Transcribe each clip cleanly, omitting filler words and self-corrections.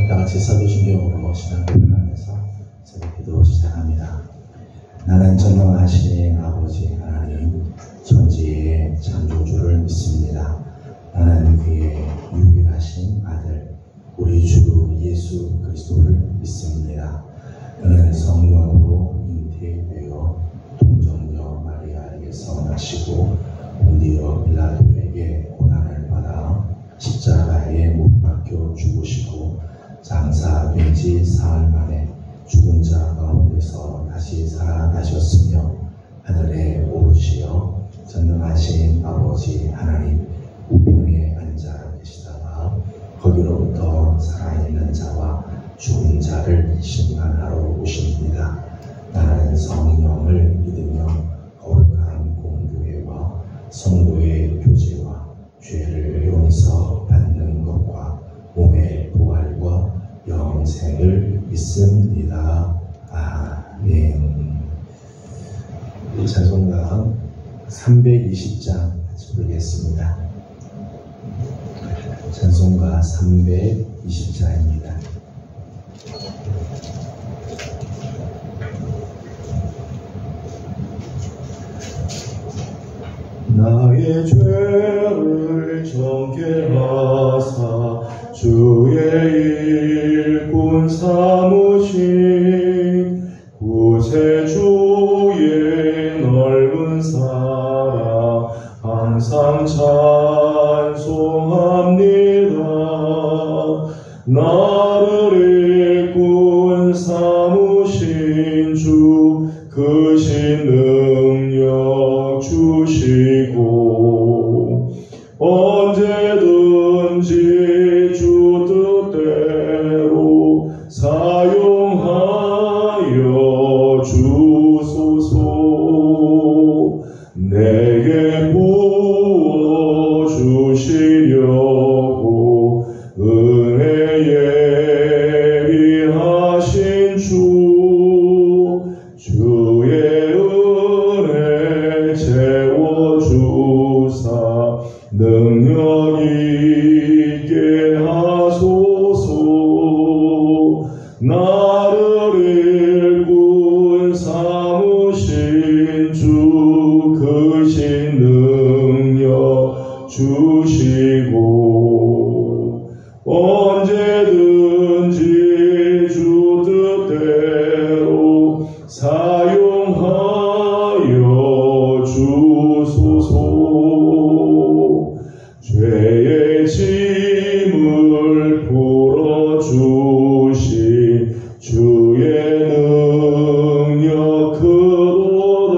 다 같이 설교신경으로 신앙 고백하면서 새벽 기도 시작합니다. 나는 전능하신 아버지 하나님, 천지의 창조주를 믿습니다. 나는 그의 유일하신 아들, 우리 주 예수 그리스도를 믿습니다. 그는 성령으로 잉태되어 동정녀 마리아에게서 나시고 본디오 빌라도에게 고난을 받아 십자가에 못 박혀 죽으시고 장사된 지 사흘 만에 죽은 자 가운데서 다시 살아나셨으며 하늘에 오르시어 전능하신 아버지 하나님 우편에 앉아 계시다가 거기로부터 살아있는 자와 죽은 자를 심판하러 오십니다. 나는 성령을 믿으며 거룩한 공교회와 성도의 교제와 죄를 용서받는 것과 몸의 부활과 영생을 믿습니다. 아멘. 이 찬송가 320장 같이 부르겠습니다. 찬송가 320장입니다. 나의 죄를 정케 하사 주의 일꾼 삼으신 구세주의 넓은 사랑 항상 찬송합니다. 나를 일꾼 삼으신 주 크신 능력 주시고 언제든지 주 뜻대로 사용하여 주소서. 내게 부어 주시려고 은혜 예비하신 주의 은혜 채워주사 능력 있게 하소서. 나를 일꾼 삼으신 주 크신 능력 주시고 언제든지 주 뜻대로 사용하여 주소서. 죄의 짐을 풀어주신 주의 능력 크도다.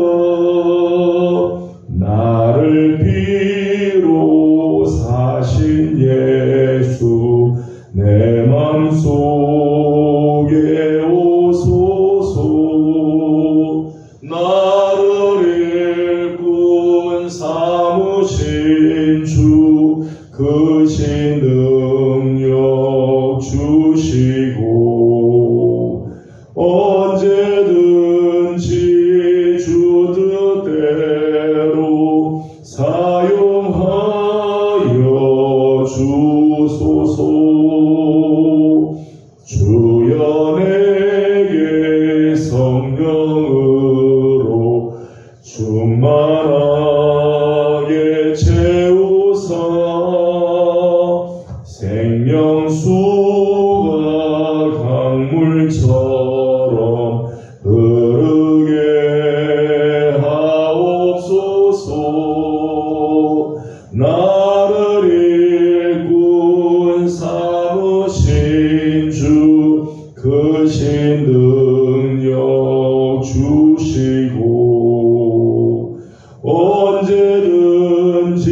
나를 피로 사신 예수 내 맘속에 오소서. 나를 일꾼 삼으신 주 크신 능력 주시고 언제든지 주 뜻대로 사용하여 주소서. 주여 내게 성령으로 충만하게 채우사 생명수가 강물처럼 흐르게 하옵소서. 나를 일꾼 삼으신 주 크신 능력 주시고 언제든지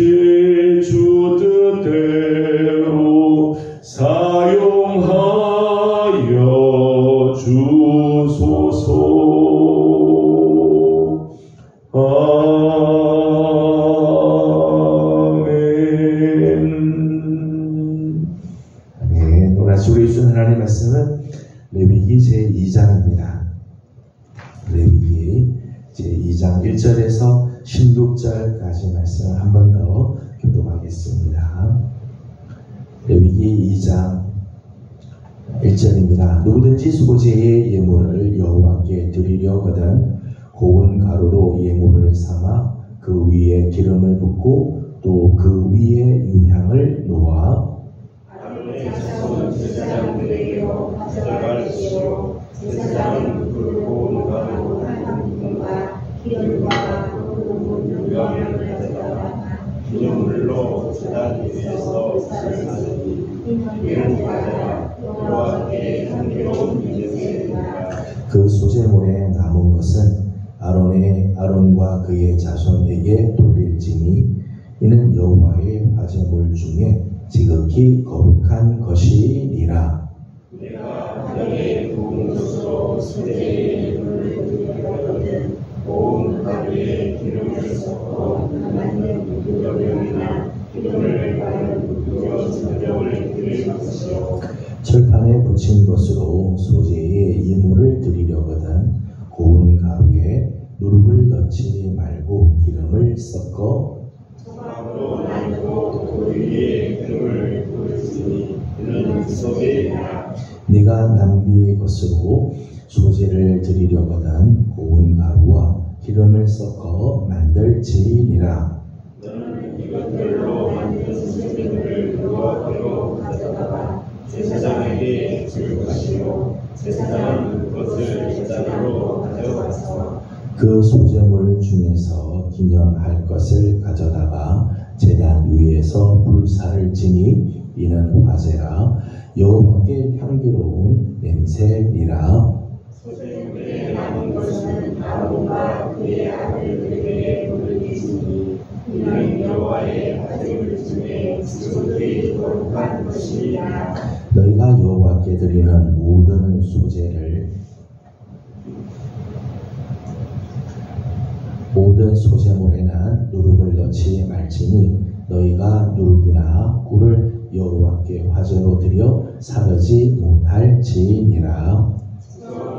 주 뜻대로 사용하여 주소서. 아멘. 아멘. 오늘 아침 우리 주신 하나님의 말씀은 레위기 제2장입니다. 레위기 제2장 1절에서 16절까지 말씀을 한 번 더 교독하겠습니다. 레위기 2장 1절입니다. 누구든지 소재의 예물을 여호와께 드리려거든 고운 가루로 예물을 삼아 그 위에 기름을 붓고 또 그 위에 유향을 놓아 아론의 자손 제사장들에게로 가져가시오. 제사장은 그 고운 가루 한 부분과 기름과 그 유향을 가져다가 기념물로 제단 위에서 사르시니 이는 가져라 여호와께 향기로운 냄새니라. 그 소재물에 남은 것은 아론과 그의 자손에게 돌릴지니 이는 여호와의 화제물 중에 지극히 거룩한 것이니라. 내가 하늘의 고운 것으로 소재의 예물을 드리거든 고운 가루에 기름을 섞어 만든 무교병이나 기름을 바른 무교 전병을 드릴 것이요. 철판에 붙인 것으로 소재의 예물을 드리려거든 고운 가루에 누룩을 넣지 말고 기름을 섞어 조각으로 나누고 그 위에 기름을 부을지니 이는 소재이라. 네가 남비의 것으로 소재를 드리려거든 고운 가루와 기름을 섞어 만들지니라. 너는 이것들로 만든 소재물을 여호와께로 가져다가 제사장에게 줄 것이요. 제사장은 그것을 제단으로 가져가서 그 소재물 중에서 기념할 것을 가져다가 제단 위에서 불사를 지니 이는 화제라 여호와께 향기로운 냄새니라. 소재물에 남은 것은 아론과 그의 아들들에게 돌리시니 이는 여호와의 화제물 중에 지극히 거룩한 것이니라. 너희가 여호와께 드리는 모든 소재물에는 누룩을 넣지 말지니 너희가 누룩이나 꿀을 여호와께 화제로 드려 사르지 못할지니라.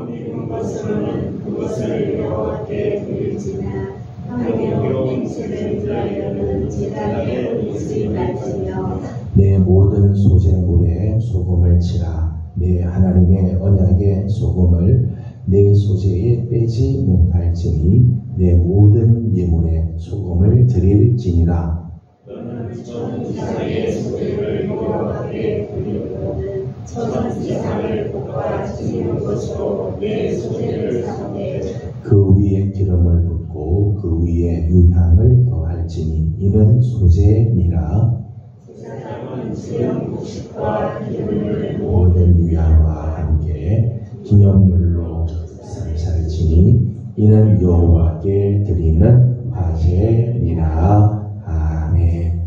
익은 것으로는 그것을 여호와께 드릴지나 향기로운 제물들에는 제단에 올리지 말지며 내 모든 소재물에 소금을 치라. 내 하나님의 언약의 소금을 내 소재에 빼지 못할지니 내 모든 예물에 소금을 드릴지니라. 너는 전 이상의 소재를 여호와께 드리거든 전 이상을 볶아 지는 것으로 내 소재를 삼되 그 위에 기름을 붓고 그 위에 유향을 더할지니 이는 소재니라. 제사장은 수염 곡식과 기름을 모든 유향과 함께 기념물로 살살지니 이는 여호와께 드리는 화제니라. 아멘.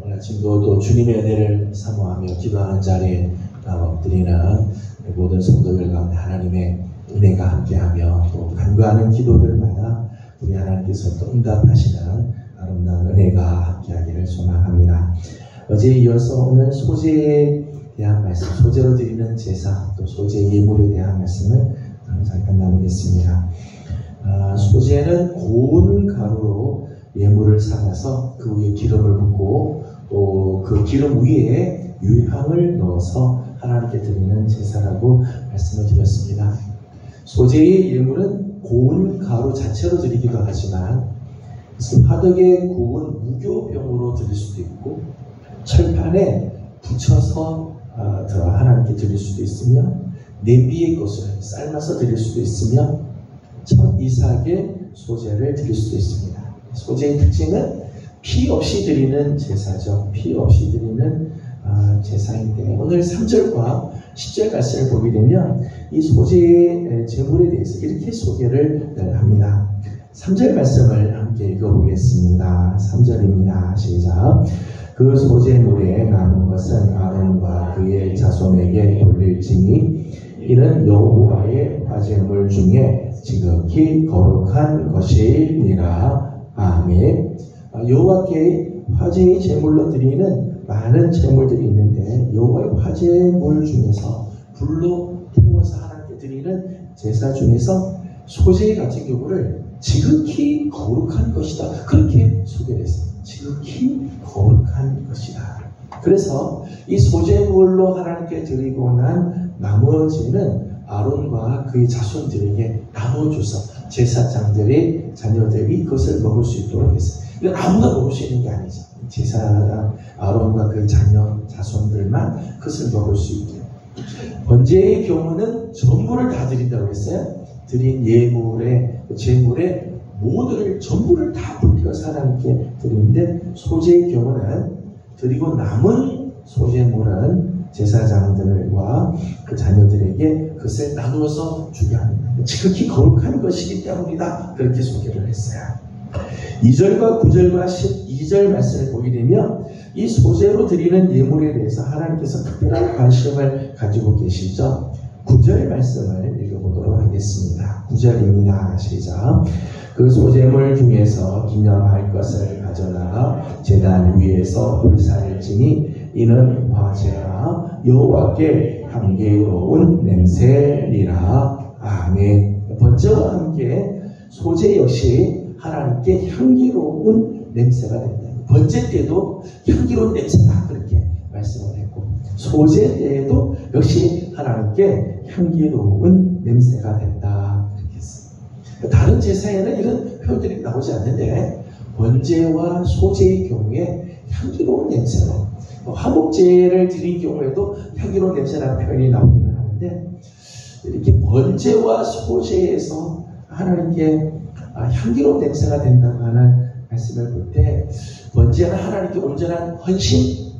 오늘 아침도 또 주님의 은혜를 사모하며 기도하는 자리에 엎드리는 모든 성도들 가운데 하나님의 은혜가 함께하며 또 간구하는 기도들마다 우리 하나님께서 또 응답하시는 아름다운 은혜가 함께하기를 소망합니다. 어제에 이어서 오늘 소재에 대한 말씀, 소재로 드리는 제사, 또 소재 예물에 대한 말씀을 잠깐 나누겠습니다. 소재는 고운 가루로 예물을 삼아서 그 위에 기름을 붓고 또 그 기름 위에 유향을 넣어서 하나님께 드리는 제사라고 말씀을 드렸습니다. 소재의 예물은 고운 가루 자체로 드리기도 하지만 화덕에 구운 무교병으로 드릴 수도 있고 철판에 붙여서 하나님께 드릴 수도 있으며 냄비의 것을 삶아서 드릴 수도 있으며 첫 이삭의 소재를 드릴 수도 있습니다. 소재의 특징은 피 없이 드리는 제사죠. 피 없이 드리는 제사인데 오늘 3절과 10절 말씀을 보게 되면 이 소재의 제물에 대해서 이렇게 소개를 합니다. 3절 말씀을 함께 읽어보겠습니다. 3절입니다. 시작. 그 소재물에 남은 것은 아론과 그의 자손에게 돌릴지니 이는 여호와의 화제물 중에 지극히 거룩한 것이니라. 아멘. 여호와께 화제의 제물로 드리는 많은 제물들이 있는데 여호와의 화제물 중에서 불로 태워서 하나님께 드리는 제사 중에서 소재 같은 경우를 지극히 거룩한 것이다. 그렇게 소개를 했어요. 지극히 거룩한 것이다. 그래서 이 소재물로 하나님께 드리고 난 나머지는 아론과 그의 자손들에게 나눠줘서 제사장들의 자녀들이 그것을 먹을 수 있도록 했어요. 이건 아무나 먹을 수 있는 게 아니죠. 제사장 아론과 그의 자손들만 그것을 먹을 수 있게. 번제의 경우는 전부를 다 드린다고 했어요. 드린 예물의 제물의 모두를 전부를 다 불켜서 하나님께 드리는데, 소제의 경우는 드리고 남은 소제물은 제사장들과 그 자녀들에게 그것을 나누어서 주게 합니다. 지극히 거룩한 것이기 때문이다. 그렇게 소개를 했어요. 2절과 9절과 12절 말씀을 보게 되면 이 소제로 드리는 예물에 대해서 하나님께서 특별한 관심을 가지고 계시죠. 9절 말씀을 읽어보도록 하겠습니다. 9절입니다. 시작. 그 소제물 중에서 기념할 것을 가져다가 제단 위에서 불사를 지니 이는 화제라 여호와께 향기로운 냄새니라. 아멘. 번제와 함께 소제 역시 하나님께 향기로운 냄새가 된다. 번제 때도 향기로운 냄새다 그렇게 말씀을 했고, 소제 때에도 역시 하나님께 향기로운 냄새가 된다 그렇게 했어요. 다른 제사에는 이런 표현들이 나오지 않는데, 번제와 소제의 경우에 향기로운 냄새로, 화목제를 드린 경우에도 향기로운 냄새라는 표현이 나오기는 하는데, 이렇게 번제와 소제에서 하나님께 향기로운 냄새가 된다고 하는 말씀을 볼 때, 번제는 하나님께 온전한 헌신,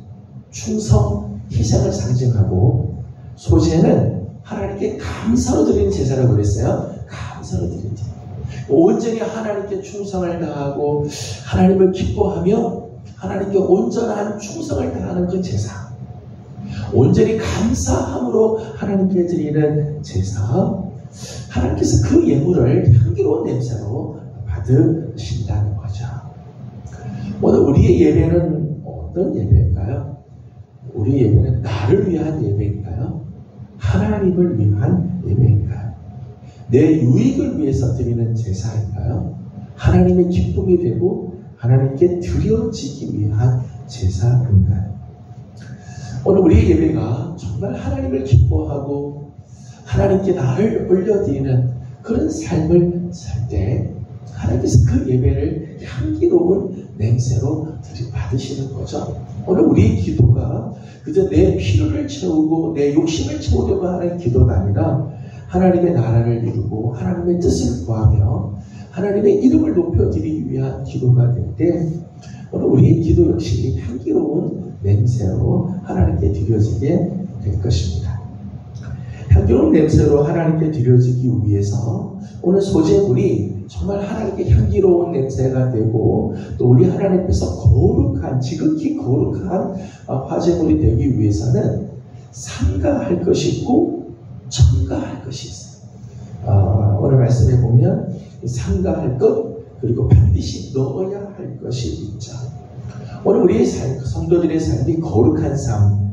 충성, 희생을 상징하고, 소제는 하나님께 감사로 드리는 제사라고 그랬어요. 감사로 드리는 제사. 온전히 하나님께 충성을 다하고 하나님을 기뻐하며 하나님께 온전한 충성을 다하는 그 제사, 온전히 감사함으로 하나님께 드리는 제사, 하나님께서 그 예물을 향기로운 냄새로 받으신다는 거죠. 오늘 우리의 예배는 어떤 예배일까요? 우리 예배는 나를 위한 예배인가요? 하나님을 위한 예배인가요? 내 유익을 위해서 드리는 제사인가요? 하나님의 기쁨이 되고 하나님께 드려지기 위한 제사인가요? 오늘 우리의 예배가 정말 하나님을 기뻐하고 하나님께 나를 올려드리는 그런 삶을 살 때 하나님께서 그 예배를 향기로운 냄새로 들이받으시는 거죠. 오늘 우리의 기도가 그저 내 필요를 채우고 내 욕심을 채우려고 하는 기도가 아니라 하나님의 나라를 이루고 하나님의 뜻을 구하며 하나님의 이름을 높여드리기 위한 기도가 될 때 오늘 우리의 기도 역시 향기로운 냄새로 하나님께 드려지게 될 것입니다. 향기로운 냄새로 하나님께 드려지기 위해서 오늘 소제물이 정말 하나님께 향기로운 냄새가 되고 또 우리 하나님 앞에서 거룩한, 지극히 거룩한 화제물이 되기 위해서는 삼가할 것이 있고 첨가할 것이 있어요. 오늘 말씀에 보면 삼가할 것 그리고 반드시 넣어야 할 것이 있죠. 오늘 우리의 삶, 성도들의 삶이 거룩한 삶,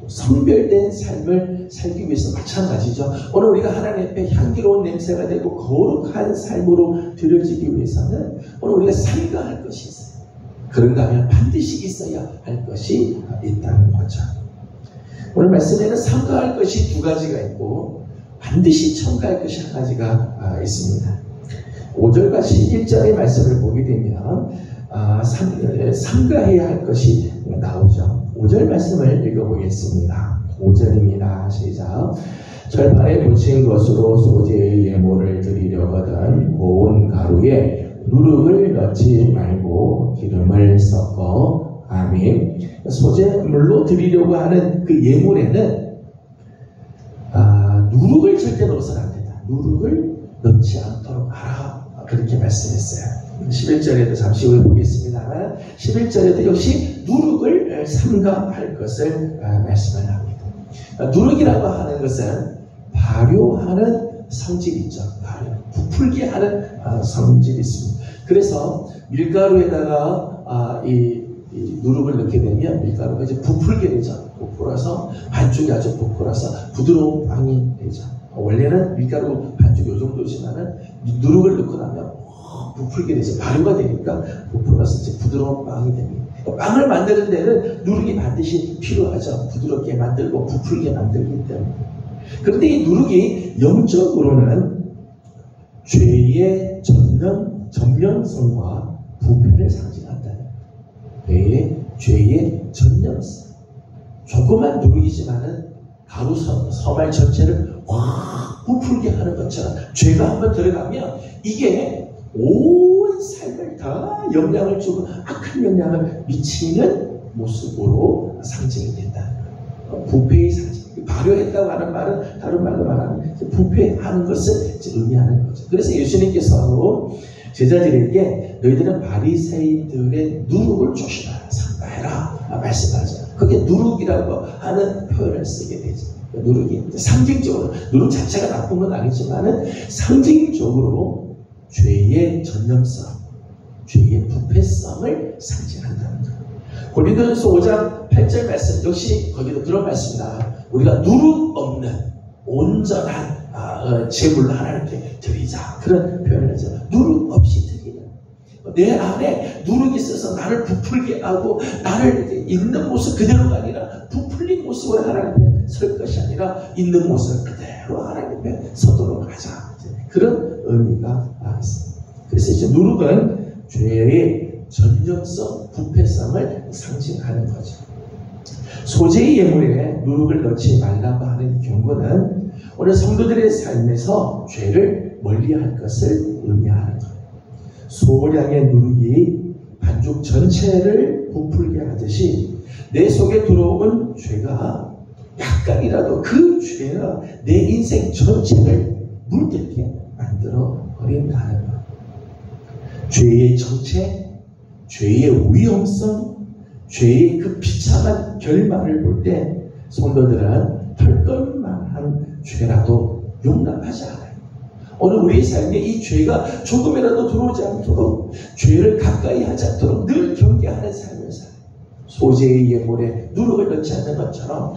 성별된 삶을 살기 위해서 마찬가지죠. 오늘 우리가 하나님 앞에 향기로운 냄새가 되고 거룩한 삶으로 드려지기 위해서는 오늘 우리가 삼가할 것이 있어요. 그런가 하면 반드시 있어야 할 것이 있다는 거죠. 오늘 말씀에는 삼가할 것이 두 가지가 있고 반드시 첨가할 것이 한 가지가 있습니다. 5절과 11절의 말씀을 보게 되면 삼가해야 할 것이 나오죠. 5절 말씀을 읽어보겠습니다. 5절입니다. 시작. 절판에 묻힌 것으로 소제의 예물을 드리려거든 고운 가루에 누룩을 넣지 말고 기름을 섞어. 아멘. 소제물로 드리려고 하는 그 예물에는 누룩을 절대 넣어서는 안 된다. 누룩을 넣지 않도록 하라. 그렇게 말씀했어요. 11절에도 잠시 후에 보겠습니다만 11절에도 역시 누룩을 삼가할 것을 말씀을 합니다. 누룩이라고 하는 것은 발효하는 성질이 있죠. 부풀게 하는 성질이 있습니다. 그래서 밀가루에다가 이 누룩을 넣게 되면 밀가루가 이제 부풀게 되죠. 부풀어서 반죽이 아주 부풀어서 부드러운 빵이 되죠. 원래는 밀가루 반죽이 이 정도지만은 누룩을 넣고 나면 부풀게 되죠. 발효가 되니까 부풀어서 이제 부드러운 빵이 됩니다. 빵을 만드는 데는 누룩이 반드시 필요하죠. 부드럽게 만들고 부풀게 만들기 때문에. 그런데 이 누룩이 영적으로는 죄의 전념성과 부패를 상징한다. 죄의 전념성. 조그만 누룩이지만은 가루 서말 전체를 확 부풀게 하는 것처럼 죄가 한번 들어가면 이게 온 삶을 다 영향을 주고 악한 영향을 미치는 모습으로 상징이 된다. 부패의 상징. 발효했다고 하는 말은 다른 말로 말하면 부패하는 것을 의미하는 거죠. 그래서 예수님께서 제자들에게 너희들은 바리새인들의 누룩을 조심하라, 삼가해라 말씀하죠. 그게 누룩이라고 하는 표현을 쓰게 되죠. 누룩이 상징적으로, 누룩 자체가 나쁜 건 아니지만은 상징적으로 죄의 전념성, 죄의 부패성을 상징한다는 거예요. 고린도전서 5장 8절 말씀 역시 거기도 그런 말씀이다. 우리가 누룩 없는 온전한 제물로 하나님께 드리자, 그런 표현을 하죠. 누룩 없이 드리는, 내 안에 누룩이 있어서 나를 부풀게 하고 나를 있는 모습 그대로가 아니라 부풀린 모습으로 하나님 앞에 설 것이 아니라 있는 모습 그대로 하나님 앞에 서도록 하자, 그런 의미가 있습니다. 그래서 이제 누룩은 죄의 전념성, 부패성을 상징하는 거죠. 소재의 예물에 누룩을 넣지 말라고 하는 경고는 오늘 성도들의 삶에서 죄를 멀리할 것을 의미하는 거예요. 소량의 누룩이 반죽 전체를 부풀게 하듯이 내 속에 들어온 죄가 약간이라도 그 죄가 내 인생 전체를 물들게 만들어 버린다는 거예요. 죄의 정체, 죄의 위험성, 죄의 그 비참한 결말을 볼 때 성도들은 털걸만한 죄라도 용납하지 않아요. 오늘 우리의 삶에 이 죄가 조금이라도 들어오지 않도록, 죄를 가까이 하지 않도록 늘 경계하는 삶을 살아요. 소재의 예물에 누룩을 넣지 않는 것처럼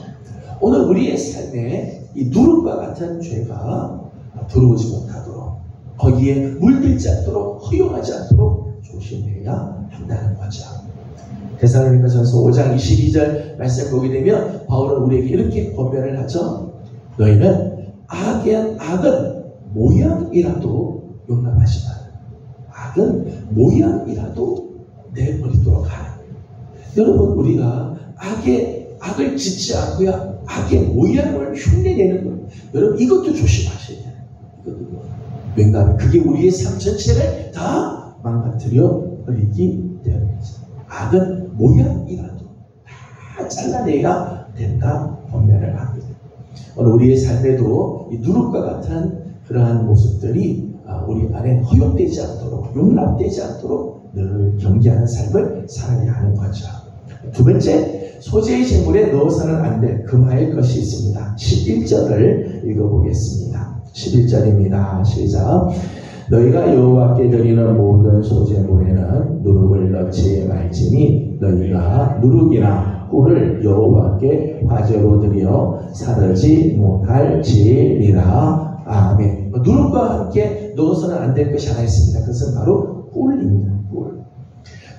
오늘 우리의 삶에 이 누룩과 같은 죄가 들어오지 못하도록, 거기에 물들지 않도록, 허용하지 않도록 조심해야 한다는 거죠. 데살로니가전서 5장 22절 말씀 보게 되면 바울은 우리에게 이렇게 권면을 하죠. 너희는 악은 모양이라도 용납하지 마라. 악은 모양이라도 내버리도록 하라. 여러분, 우리가 악을 짓지 않고야 악의 모양을 흉내내는 것, 여러분 이것도 조심하셔야 돼요. 이것도. 왜냐하면 그게 우리의 삶 전체를 다 망가뜨려 버리기 때문이죠. 악은 모양이라도 다 잘라내야 된다 권면을 합니다. 오늘 우리의 삶에도 이 누룩과 같은 그러한 모습들이 우리 안에 허용되지 않도록, 용납되지 않도록 늘 경계하는 삶을 살아야 하는 거죠. 두 번째, 소재의 제물에 넣어서는 안 될 금화의 것이 있습니다. 11절을 읽어보겠습니다. 11절입니다. 시작. 너희가 여호와께 드리는 모든 소재물에는 누룩을 넣지 말지니 너희가 누룩이나 꿀을 여호와께 화제로 드려 사르지 못할지니라. 아멘. 누룩과 함께 넣어서는 안 될 것이 하나 있습니다. 그것은 바로 꿀입니다.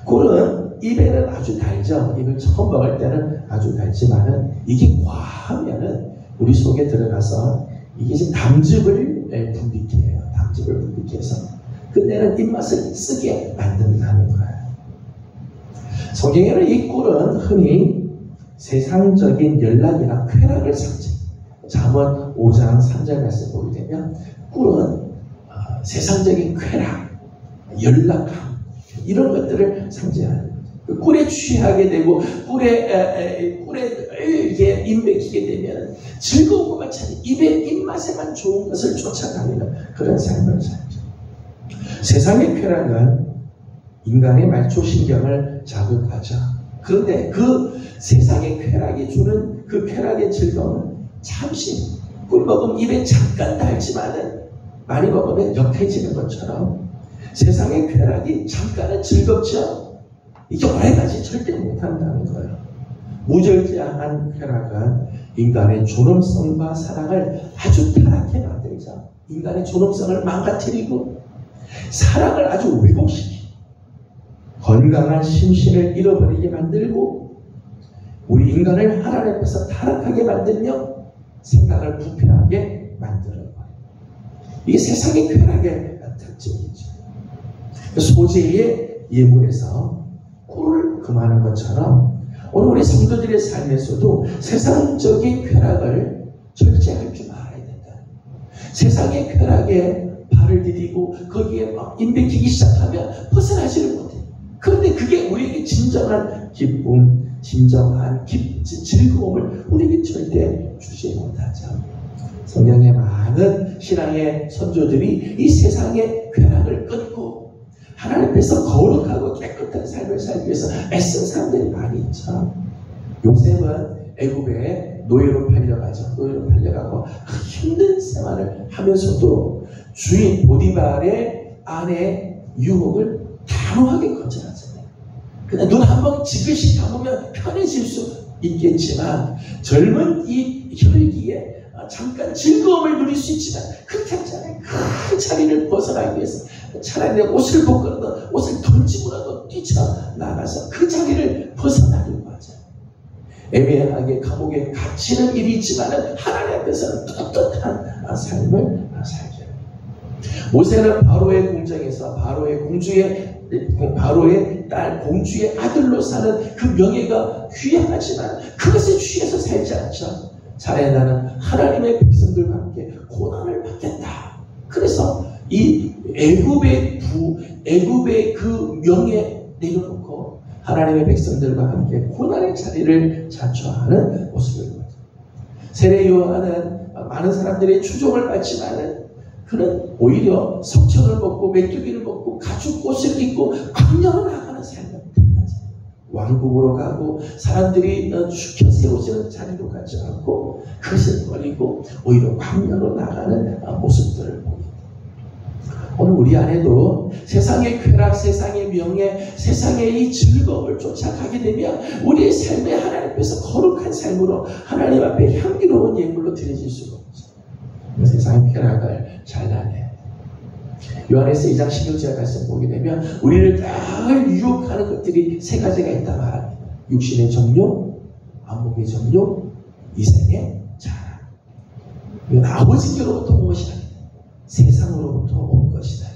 꿀은 입에는 아주 달죠. 이걸 처음 먹을 때는 아주 달지만은 이게 과하면은 우리 속에 들어가서 이게 지금 담즙을 분비케 해요. 담즙을 분비케 해서 그때는 입맛을 쓰게 만든다는 거예요. 성경에는 이 꿀은 흔히 세상적인 연락이나 쾌락을 상징. 잠언 5장 3절 말씀 보게 되면 꿀은 세상적인 쾌락, 연락함 이런 것들을 상징하는 거죠. 그 꿀에 취하게 되고 꿀에 이게 입맥히게 되면 즐거운 것만 찾는 입맛에만 좋은 것을 쫓아다니는 그런 삶을 살죠. 세상의 쾌락은 인간의 말초신경을 자극하죠. 그런데 그 세상의 쾌락이 주는 그 쾌락의 즐거움은 잠시, 꿀 먹으면 입에 잠깐 달지만은 많이 먹으면 역해지는 것처럼 세상의 쾌락이 잠깐은 즐겁죠. 이게 오래가지 절대 못한다는 거예요. 무절제한 쾌락은 인간의 존엄성과 사랑을 아주 타락해 만들죠. 인간의 존엄성을 망가뜨리고 사랑을 아주 왜곡시키고 건강한 심신을 잃어버리게 만들고 우리 인간을 하나님 앞에서 타락하게 만들며 생각을 부패하게 만들어버려요. 이게 세상의 쾌락의 특징이죠. 소재의 예물에서 꿀을 금하는 것처럼 오늘 우리 성도들의 삶에서도 세상적인 쾌락을 절제할 줄 알아야 된다. 세상의 쾌락에 발을 디디고 거기에 막 인백히기 시작하면 벗어나지를 못해요. 그런데 그게 우리에게 진정한 기쁨, 진정한 즐거움을 우리에게 절대 주지 못하죠. 성경의 많은 신앙의 선조들이 이 세상의 쾌락을 끊고 하나님 앞에서 거룩하고 깨끗한 삶을 살기 위해서 애쓴 사람들이 많이 있죠. 요셉은 애굽에 노예로 팔려가죠. 노예로 팔려가고 힘든 생활을 하면서도 주인 보디발의 아내의 유혹을 단호하게 거절하잖아요. 그냥 눈 한 번 지그시 감으면 편해질 수 있겠지만 젊은 이 혈기에 잠깐 즐거움을 누릴 수 있지만 그렇게 하잖아요. 그 자리를 벗어나기 위해서 차라리 내 옷을 벗고라도 옷을 던지고라도 뛰쳐나가서 그 자리를 벗어나려고 하죠. 애매하게 감옥에 갇히는 일이 있지만 하나님 앞에서는 떳떳한 삶을 살게 해요. 모세는 바로의 궁정에서 바로의 딸 공주의 아들로 사는 그 명예가 귀하지만 그것에 취해서 살지 않죠. 차라리 나는 하나님의 백성들과 함께 고난을 받겠다. 그래서 이 애굽의 그 명예 내려놓고 하나님의 백성들과 함께 고난의 자리를 자처하는 모습을 보여요. 세례 요한은 많은 사람들의 추종을 받지만은 그는 오히려 석청을 먹고 메뚜기를 먹고 가죽 옷을 입고 광야로 나가는 삶을 택하지. 왕궁으로 가고 사람들이 죽혀 세워지는 자리로 가지 않고 그것을 버리고 오히려 광야로 나가는 모습들을 보입니다. 오늘 우리 안에도 세상의 쾌락, 세상의 명예, 세상의 이 즐거움을 쫓아가게 되면 우리의 삶에 하나님 앞에서 거룩한 삶으로 하나님 앞에 향기로운 예물로 드려질 수가 없죠. 세상의 쾌락을 잘라내. 요한에서 2장 16절 말씀 보게 되면 우리를 늘 유혹하는 것들이 세 가지가 있다 말합니다. 육신의 정욕, 안목의 정욕, 이생의 자랑. 이건 아버지께로부터 온 것이 아니다. 세상으로부터 온 것이다.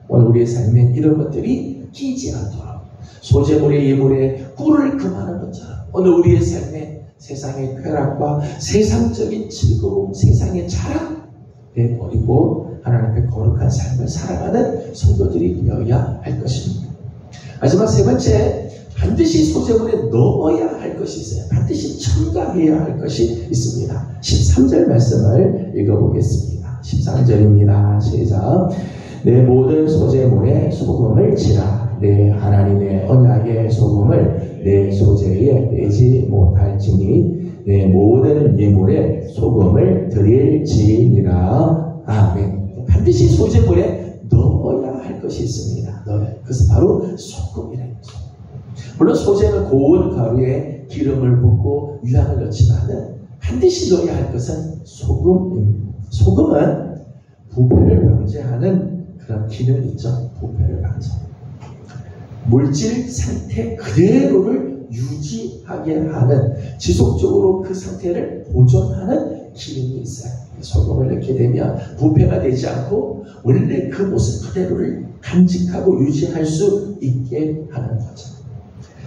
오늘 우리의 삶에 이런 것들이 끼지 않도록 소재물의 예물에 꿀을 금하는 것처럼 오늘 우리의 삶에 세상의 쾌락과 세상적인 즐거움, 세상의 자랑 내버리고 하나님 앞에 거룩한 삶을 살아가는 성도들이 되어야 할 것입니다. 마지막 세 번째, 반드시 소재물에 넣어야 할 것이 있어요. 반드시 첨가해야 할 것이 있습니다. 13절 말씀을 읽어보겠습니다. 13절입니다. 시작. 내 모든 소재물에 소금을 치라. 내 하나님의 언약의 소금을 내 소재에 빼지 못할지니 내 모든 예물에 소금을 드릴지니라. 아멘. 반드시 소재물에 넣어야 할 것이 있습니다. 그것은 바로 소금이라는 거죠. 물론 소재는 고운 가루에 기름을 붓고 유향을 넣지만 반드시 넣어야 할 것은 소금입니다. 소금은 부패를 방지하는 그런 기능이 있죠. 부패를 방지. 물질 상태 그대로를 유지하게 하는, 지속적으로 그 상태를 보존하는 기능이 있어요. 소금을 넣게 되면 부패가 되지 않고 원래 그 모습 그대로를 간직하고 유지할 수 있게 하는 거죠.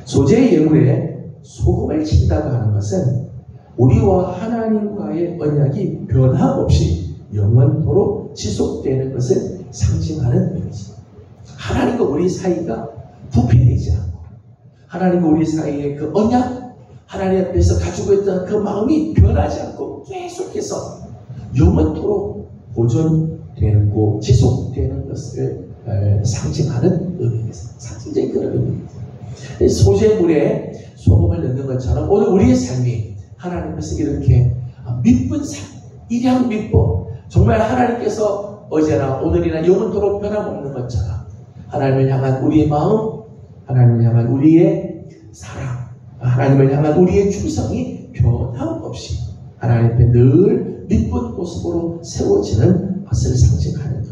소재의 예물에 소금을 친다고 하는 것은 우리와 하나님과의 언약이 변함없이 영원토록 지속되는 것을 상징하는 의미입니다. 하나님과 우리 사이가 부패되지 않고 하나님과 우리 사이의 그 언약, 하나님 앞에서 가지고 있던 그 마음이 변하지 않고 계속해서 영원토록 보존되고 지속되는 것을 상징하는 의미입니다. 상징적인 그런 의미입니다. 소재물에 소금을 넣는 것처럼 오늘 우리의 삶이 하나님 앞에서 이렇게 믿분 삶, 일양 믿고 정말 하나님께서 어제나 오늘이나 영원토록 변함없는 것처럼 하나님을 향한 우리의 마음, 하나님을 향한 우리의 사랑, 하나님을 향한 우리의 충성이 변함없이 하나님 앞에 늘 믿분 모습으로 세워지는 것을 상징하는 것.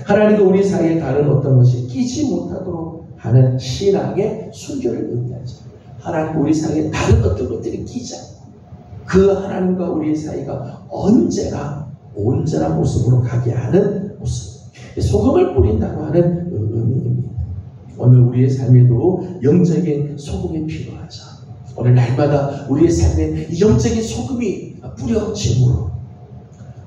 하나님과 우리 사이에 다른 어떤 것이 끼지 못하도록 하는 신앙의 순결을 의미하죠. 하나님과 우리 사이에 다른 어떤 것들이 끼지 않고 그 하나님과 우리의 사이가 언제나 온전한 모습으로 가게 하는 모습, 소금을 뿌린다고 하는 의미입니다. 오늘 우리의 삶에도 영적인 소금이 필요하죠. 오늘 날마다 우리의 삶에 영적인 소금이 뿌려짐으로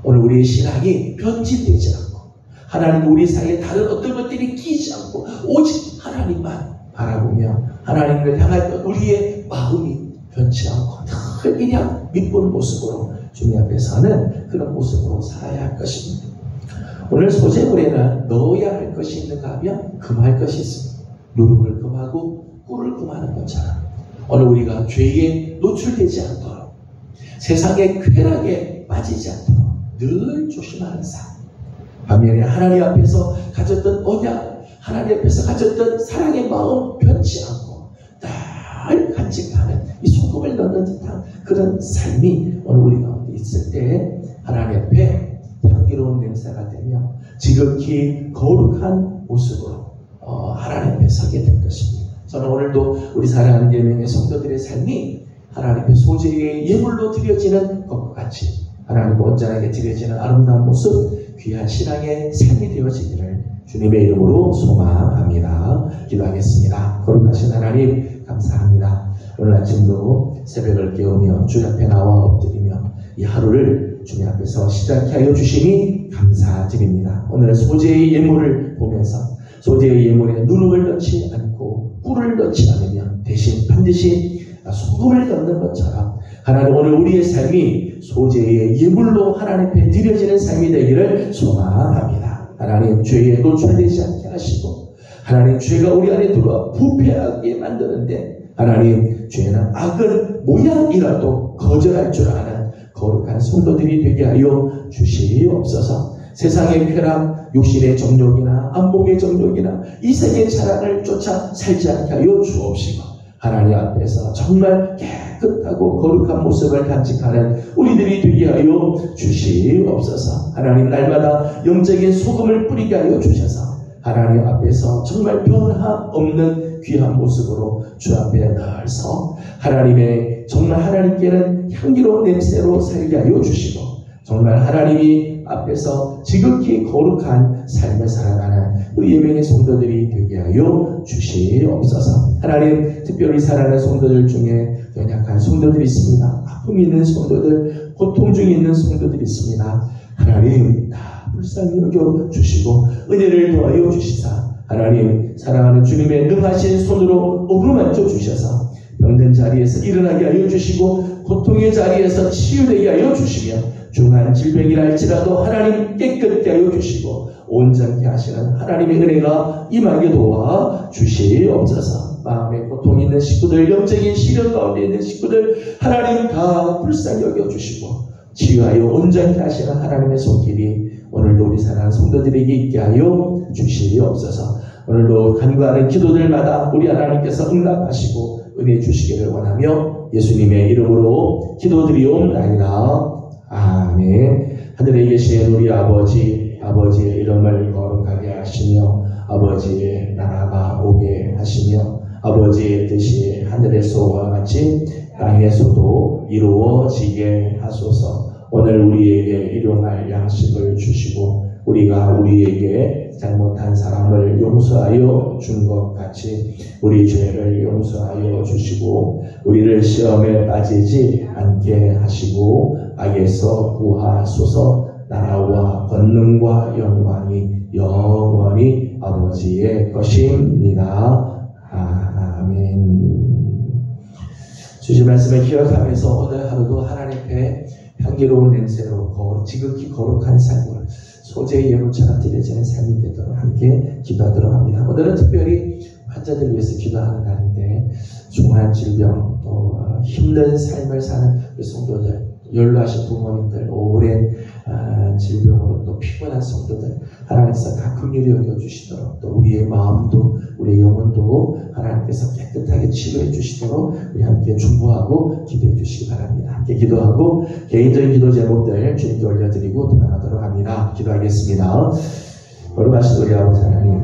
오늘 우리의 신앙이 변질되지 않고 하나님 우리 사이에 다른 어떤 것들이 끼지 않고 오직 하나님만 바라보며 하나님을 향한 우리의 마음이 변치 않고 늘 그냥 믿는 모습으로 주님 앞에 서는 그런 모습으로 살아야 할 것입니다. 오늘 소재물에는 넣어야 할 것이 있는가 하면 금할 것이 있습니다. 누룩을 금하고 꿀을 금하는 것처럼 오늘 우리가 죄에 노출되지 않도록 세상의 쾌락에 빠지지 않도록 늘 조심하는 삶, 반면에 하나님 앞에서 가졌던 언약, 하나님 앞에서 가졌던 사랑의 마음 변치 않고 늘 간직하는 이 소금을 넣는 듯한 그런 삶이 오늘 우리 가운데 있을 때 하나님 앞에 향기로운 냄새가 되며 지극히 거룩한 모습으로 하나님 앞에 서게 될 것입니다. 저는 오늘도 우리 사랑하는 예명의 성도들의 삶이 하나님 앞에 소재의 예물로 드려지는 것과 같이 하나님 온전하게 드려지는 아름다운 모습, 귀한 신앙의 삶이 되어지기를 주님의 이름으로 소망합니다. 기도하겠습니다. 거룩하신 하나님 감사합니다. 오늘 아침도 새벽을 깨우며 주 앞에 나와 엎드리며 이 하루를 주님 앞에서 시작해 하여 주시니 감사드립니다. 오늘은 소재의 예물을 보면서 소재의 예물에 누룩을 넣지 않고 꿀을 넣지 않으며 대신 반드시 소금을 넣는 것처럼 하나님 오늘 우리의 삶이 소재의 예물로 하나님 앞에 드려지는 삶이 되기를 소망합니다. 하나님 죄에 노출되지 않게 하시고 하나님 죄가 우리 안에 들어와 부패하게 만드는데 하나님 죄는 악은 모양이라도 거절할 줄 아는 거룩한 성도들이 되게 하여 주시옵소서. 세상의 쾌락, 육신의 정욕이나 안목의 정욕이나 이생의 자랑을 쫓아 살지 않게 하여 주옵시고 하나님 앞에서 정말 깨끗하고 거룩한 모습을 간직하는 우리들이 되게 하여 주시옵소서. 하나님 날마다 영적인 소금을 뿌리게 하여 주셔서 하나님 앞에서 정말 변함없는 귀한 모습으로 주 앞에 나아서 하나님의 정말 하나님께는 향기로운 냄새로 살게 하여 주시고 정말 하나님이 앞에서 지극히 거룩한 삶을 살아가는 우리 예명의 성도들이 되게 하여 주시옵소서. 하나님 특별히 살아가는 성도들 중에 연약한 성도들이 있습니다. 아픔이 있는 성도들, 고통 중에 있는 성도들이 있습니다. 하나님 다 불쌍히 여겨 주시고 은혜를 더하여 주시사 하나님 사랑하는 주님의 능하신 손으로 어루만져 주셔서 병든 자리에서 일어나게 하여 주시고 고통의 자리에서 치유되게 하여 주시며 중한 질병이라 할지라도 하나님 깨끗게 하여 주시고 온전케 하시는 하나님의 은혜가 임하게 도와 주시옵소서. 마음에 고통이 있는 식구들, 영적인 시련 가운데 있는 식구들 하나님 다 불쌍히 여겨주시고 치유하여 온전케 하시는 하나님의 손길이 오늘도 우리 사랑하는 성도들에게 있게 하여 주시옵소서. 오늘도 간구하는 기도들마다 우리 하나님께서 응답하시고 은혜 주시기를 원하며 예수님의 이름으로 기도드리옵나이다. 아멘. 하늘에 계신 우리 아버지, 아버지의 이름을 거룩하게 하시며 아버지의 나라가 오게 하시며 아버지의 뜻이 하늘에서와 같이 땅에서도 이루어지게 하소서. 오늘 우리에게 일용할 양식을 주시고 우리가 우리에게 잘못한 사람을 용서하여 준 것 같이 우리 죄를 용서하여 주시고 우리를 시험에 빠지지 않게 하시고 악에서 구하소서. 나라와 권능과 영광이 영원히 아버지의 것입니다. 아멘. 주신 말씀을 기억하면서 오늘 하루도 하나님 앞에 향기로운 냄새로 지극히 거룩한 삶을 소재의 예물처럼 드려지는 삶이 되도록 함께 기도하도록 합니다. 오늘은 특별히 환자들 위해서 기도하는 날인데 중한 질병 또 힘든 삶을 사는 우리 성도들, 연로하신 부모님들, 오랜 질병으로 또 피곤한 성도들 하나님께서 다 긍휼히 여겨주시도록 또 우리의 마음도 우리의 영혼도 하나님께서 깨끗하게 치료해 주시도록 우리 함께 중보하고 기도해 주시기 바랍니다. 함께 기도하고 개인적인 기도 제목들 주님께 올려드리고 돌아가도록 합니다. 기도하겠습니다. 거룩하신 우리 아버지 하나님,